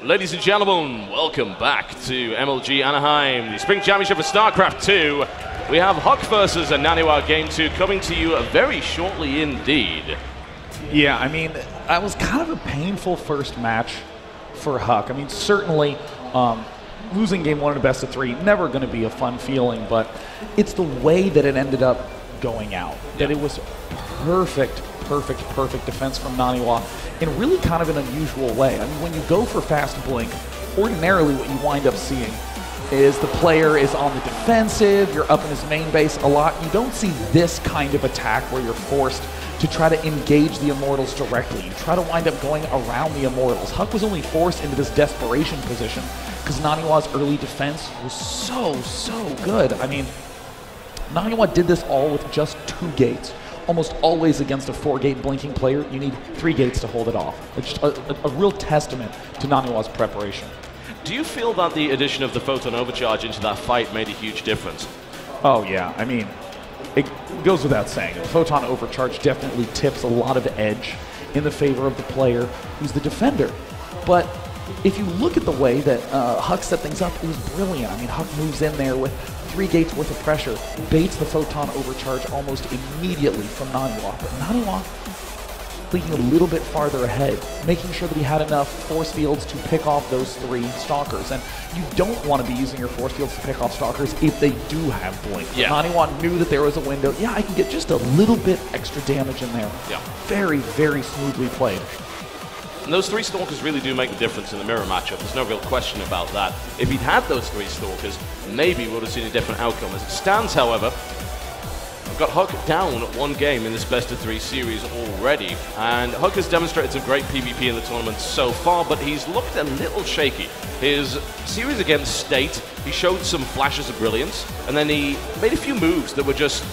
Ladies and gentlemen, welcome back to MLG Anaheim, the Spring Championship for StarCraft 2. We have Huck versus Naniwa Game 2 coming to you very shortly indeed. Yeah, I mean, that was kind of a painful first match for Huck. I mean, certainly losing Game 1 in a best of 3, never going to be a fun feeling, but it's the way that it ended up going out. That it was perfect defense from Naniwa in really kind of an unusual way. I mean, when you go for fast blink, ordinarily what you wind up seeing is the player is on the defensive, you're up in his main base a lot. You don't see this kind of attack where you're forced to try to engage the Immortals directly. You try to wind up going around the Immortals. Huck was only forced into this desperation position because Naniwa's early defense was so good. I mean, Naniwa did this all with just 2 gates. Almost always against a 4-gate blinking player, you need 3 gates to hold it off. It's just a real testament to Naniwa's preparation. Do you feel that the addition of the Photon Overcharge into that fight made a huge difference? Oh yeah, I mean, it goes without saying. The Photon Overcharge definitely tips a lot of edge in the favor of the player who's the defender. But if you look at the way that Huck set things up, it was brilliant. I mean, Huck moves in there with 3 gates worth of pressure, baits the Photon Overcharge almost immediately from Naniwa. But Naniwa thinking a little bit farther ahead, making sure that he had enough force fields to pick off those 3 Stalkers. And you don't want to be using your force fields to pick off Stalkers if they do have blink. Yeah. Naniwa knew that there was a window. Yeah, I can get just a little bit extra damage in there. Yeah. Very smoothly played. And those 3 Stalkers really do make a difference in the mirror matchup. There's no real question about that. If he'd had those 3 Stalkers, maybe we would have seen a different outcome. As it stands, however, we've got Huck down 1 game in this best of 3 series already. And Huck has demonstrated some great PvP in the tournament so far, but he's looked a little shaky. His series against State, he showed some flashes of brilliance, and then he made a few moves that were just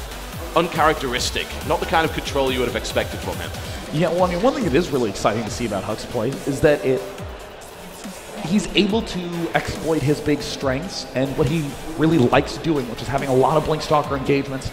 uncharacteristic, not the kind of control you would have expected from him. Yeah, well, I mean, one thing that is really exciting to see about Huck's play is that he's able to exploit his big strengths and what he really likes doing, which is having a lot of Blink Stalker engagements,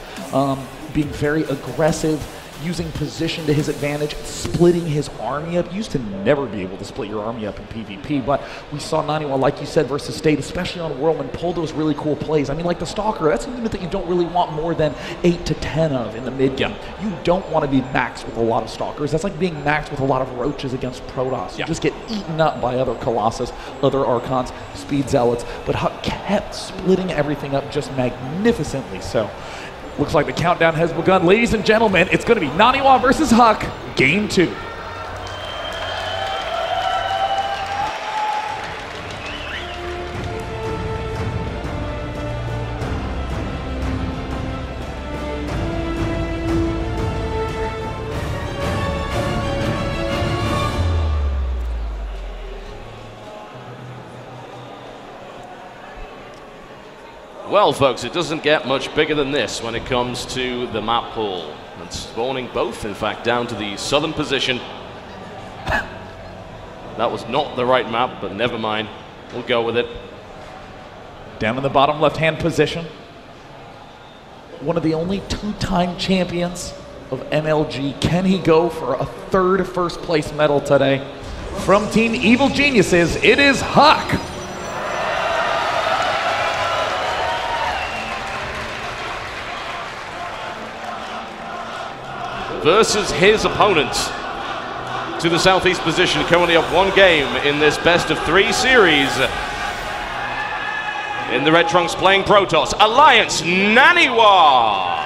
being very aggressive, using position to his advantage, splitting his army up. You used to never be able to split your army up in PvP, but we saw Naniwa, like you said, versus State, especially on Whirlwind, pull those really cool plays. I mean, like the Stalker, that's a unit that you don't really want more than 8 to 10 of in the mid-game. You don't want to be maxed with a lot of Stalkers. That's like being maxed with a lot of Roaches against Protoss. You just get eaten up by other Colossus, other Archons, Speed Zealots, but Huck kept splitting everything up just magnificently. So looks like the countdown has begun. Ladies and gentlemen, it's going to be Naniwa versus Huck, Game 2. Well, folks, it doesn't get much bigger than this when it comes to the map pool. And spawning both, in fact, down to the southern position. That was not the right map, but never mind. We'll go with it. Down in the bottom left-hand position. One of the only 2-time champions of MLG. Can he go for a 3rd first-place medal today? From Team Evil Geniuses, it is Huck. Versus his opponent to the southeast position, currently up 1 game in this best of 3 series. In the red trunks playing Protoss, Alliance Naniwa.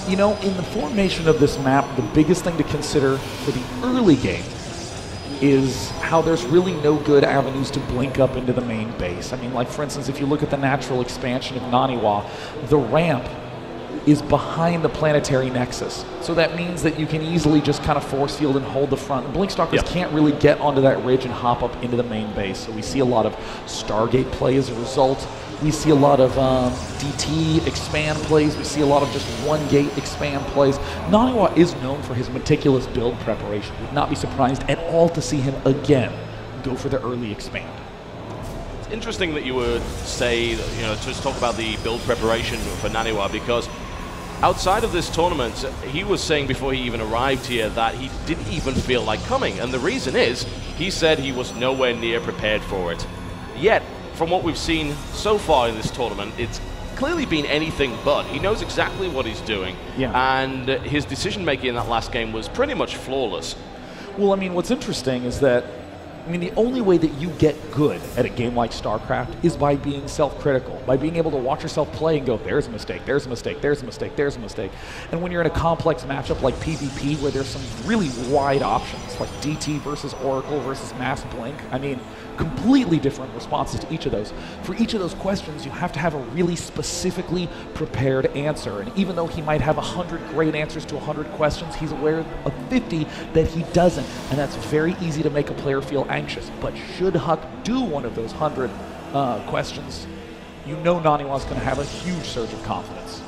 You know, in the formation of this map, the biggest thing to consider for the early game is how there's really no good avenues to blink up into the main base. I mean, like for instance, if you look at the natural expansion of Naniwa, the ramp is behind the planetary nexus. So that means that you can easily just kind of force field and hold the front. The Blink Stalkers can't really get onto that ridge and hop up into the main base. So we see a lot of Stargate play as a result. We see a lot of DT expand plays. We see a lot of just 1-gate expand plays. Naniwa is known for his meticulous build preparation. Would not be surprised at all to see him again go for the early expand. interesting that you would say, you know, just talk about the build preparation for Naniwa, because outside of this tournament, he was saying before he even arrived here that he didn't even feel like coming. And the reason is, he said he was nowhere near prepared for it. Yet, from what we've seen so far in this tournament, it's clearly been anything but. He knows exactly what he's doing. Yeah. And his decision-making in that last game was pretty much flawless. Well, I mean, what's interesting is that, I mean, the only way that you get good at a game like StarCraft is by being self-critical, by being able to watch yourself play and go, there's a mistake, there's a mistake, there's a mistake, there's a mistake. And when you're in a complex matchup like PvP, where there's some really wide options, like DT versus Oracle versus Mass Blink, I mean, completely different responses to each of those. For each of those questions, you have to have a really specifically prepared answer. And even though he might have 100 great answers to 100 questions, he's aware of 50 that he doesn't. And that's very easy to make a player feel anxious. But should Huck do one of those 100 questions, you know Naniwa's going to have a huge surge of confidence.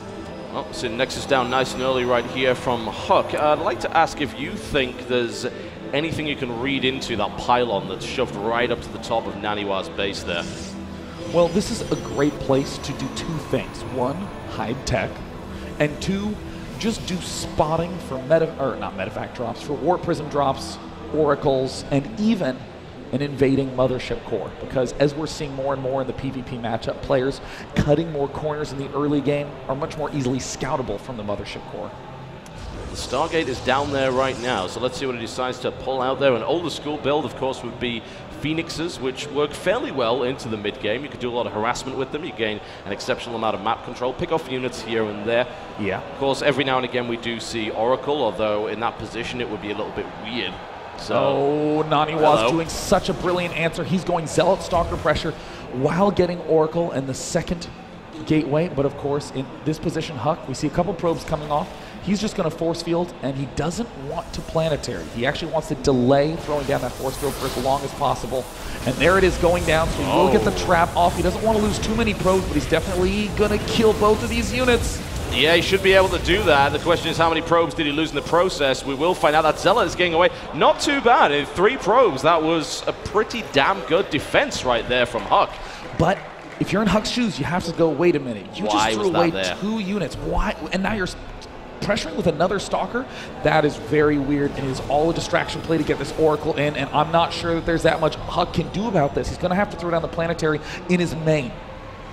Well, so Nexus down nice and early right here from Huck. I'd like to ask if you think there's anything you can read into that pylon that's shoved right up to the top of Naniwa's base there. Well, this is a great place to do two things. One, hide tech, and two, just do spotting for not medevac drops, for warp prism drops, oracles, and even an invading mothership core. Because as we're seeing more and more in the PvP matchup, players cutting more corners in the early game are much more easily scoutable from the mothership core. The Stargate is down there right now, so let's see what he decides to pull out there. An older school build, of course, would be Phoenixes, which work fairly well into the mid-game. You could do a lot of harassment with them. You gain an exceptional amount of map control, pick off units here and there. Yeah. Of course, every now and again we do see Oracle, although in that position it would be a little bit weird. So, oh, Naniwa's doing such a brilliant answer. He's going Zealot Stalker pressure while getting Oracle and the second gateway. But of course, in this position, Huck, we see a couple probes coming off. He's just going to force field, and he doesn't want to planetary. He actually wants to delay throwing down that force field for as long as possible. And there it is going down, so he will get the trap off. He doesn't want to lose too many probes, but he's definitely going to kill both of these units. Yeah, he should be able to do that. The question is, how many probes did he lose in the process? We will find out. That Zealot is getting away. Not too bad. In 3 probes, that was a pretty damn good defense right there from Huck. But if you're in Huck's shoes, you have to go, wait a minute. You just threw away 2 units. Why? And now you're pressuring with another Stalker? That is very weird, and it is all a distraction play to get this Oracle in, and I'm not sure that there's that much Huck can do about this. He's going to have to throw down the planetary in his main.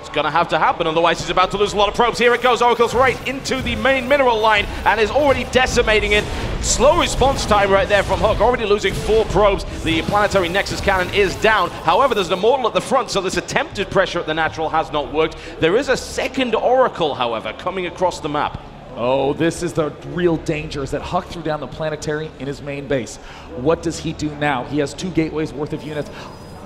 It's going to have to happen, otherwise he's about to lose a lot of probes. Here it goes, Oracle's right into the main mineral line and is already decimating it. Slow response time right there from Huck, already losing 4 probes. The planetary Nexus cannon is down. However, there's an Immortal at the front, so this attempted pressure at the natural has not worked. There is a second Oracle, however, coming across the map. Oh, this is the real danger, is that Huck threw down the planetary in his main base. What does he do now? He has 2 gateways worth of units.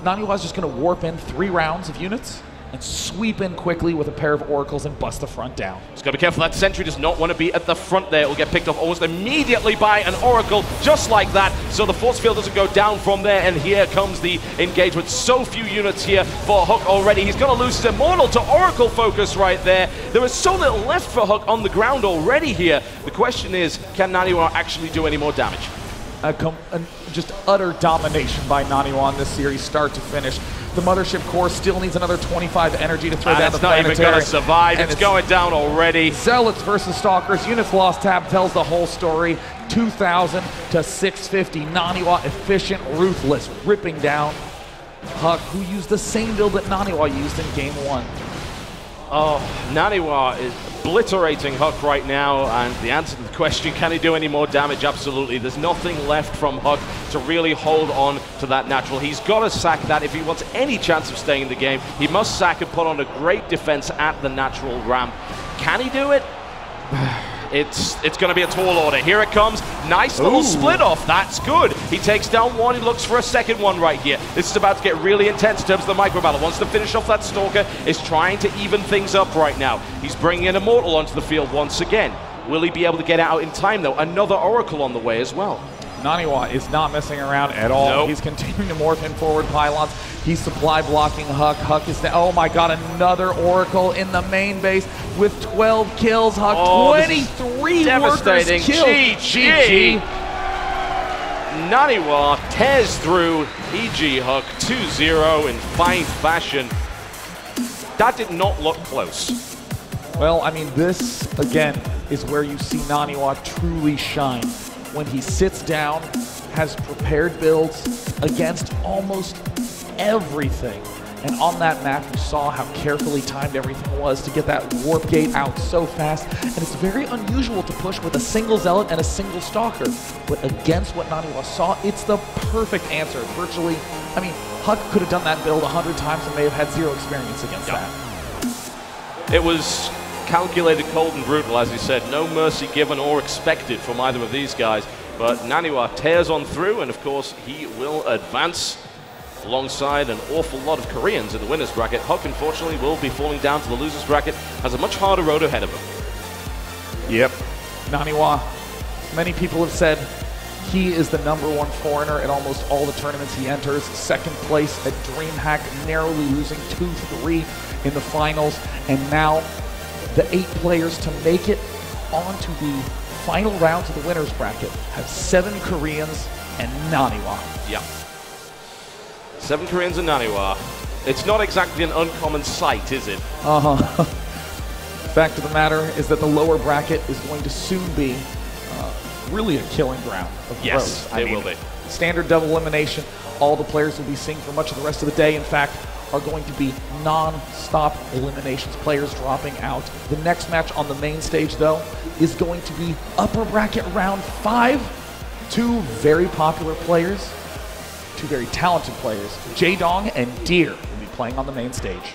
Naniwa's just going to warp in 3 rounds of units and sweep in quickly with a pair of Oracles and bust the front down. Just got to be careful. That sentry does not want to be at the front there. It will get picked off almost immediately by an Oracle, just like that. So the force field doesn't go down from there, and here comes the engagement. So few units here for Huck already. He's going to lose his Immortal to Oracle focus right there. There is so little left for Huck on the ground already here. The question is, can Naniwa actually do any more damage? Just utter domination by Naniwa on this series, start to finish. The Mothership Core still needs another 25 energy to throw down the planetary. It's not even going to survive. It's going down already. Zealots versus Stalkers. Units lost tab tells the whole story. 2,000 to 650. Naniwa efficient, ruthless, ripping down Huck, who used the same build that Naniwa used in Game 1. Oh, Naniwa is obliterating Huck right now, and the answer to the question, can he do any more damage? Absolutely. There's nothing left from Huck to really hold on to that natural. He's got to sack that if he wants any chance of staying in the game. He must sack and put on a great defense at the natural ramp. Can he do it? It's going to be a tall order. Here it comes. Nice little split off. That's good. He takes down 1. He looks for a second one right here. This is about to get really intense in terms of the micro battle. Wants to finish off that Stalker. Is trying to even things up right now. He's bringing an Immortal onto the field once again. Will he be able to get out in time, though? Another Oracle on the way as well. Naniwa is not messing around at all. Nope. He's continuing to morph in forward pylons. He's supply blocking Huck. Huck is now, oh my god, another Oracle in the main base with 12 kills. Huck, 23 workers killed. GG. Naniwa tears through EG Huck 2-0 in fine fashion. That did not look close. Well, I mean, this, again, is where you see Naniwa truly shine. When he sits down, has prepared builds against almost everything. And on that map, you saw how carefully timed everything was to get that warp gate out so fast. And it's very unusual to push with a single Zealot and a single Stalker. But against what Naniwa saw, it's the perfect answer. Virtually, I mean, Huck could have done that build 100 times and may have had zero experience against that. It was calculated, cold, and brutal, as he said. No mercy given or expected from either of these guys. But Naniwa tears on through, and of course, he will advance alongside an awful lot of Koreans in the winner's bracket. Huck, unfortunately, will be falling down to the loser's bracket, has a much harder road ahead of him. Yep. Naniwa, many people have said he is the #1 foreigner at almost all the tournaments he enters. Second place at DreamHack, narrowly losing 2-3 in the finals. And now the 8 players to make it onto the final rounds of the winner's bracket have 7 Koreans and Naniwa. Yeah. 7 Koreans and Naniwa. It's not exactly an uncommon sight, is it? Uh-huh. Fact of the matter is that the lower bracket is going to soon be really a killing ground of yes, growth. It will be. Standard double elimination. All the players will be seeing for much of the rest of the day. In fact, are going to be non-stop eliminations, players dropping out. The next match on the main stage, though, is going to be upper bracket round 5. 2 very popular players, 2 very talented players, Jaedong and Deer, will be playing on the main stage.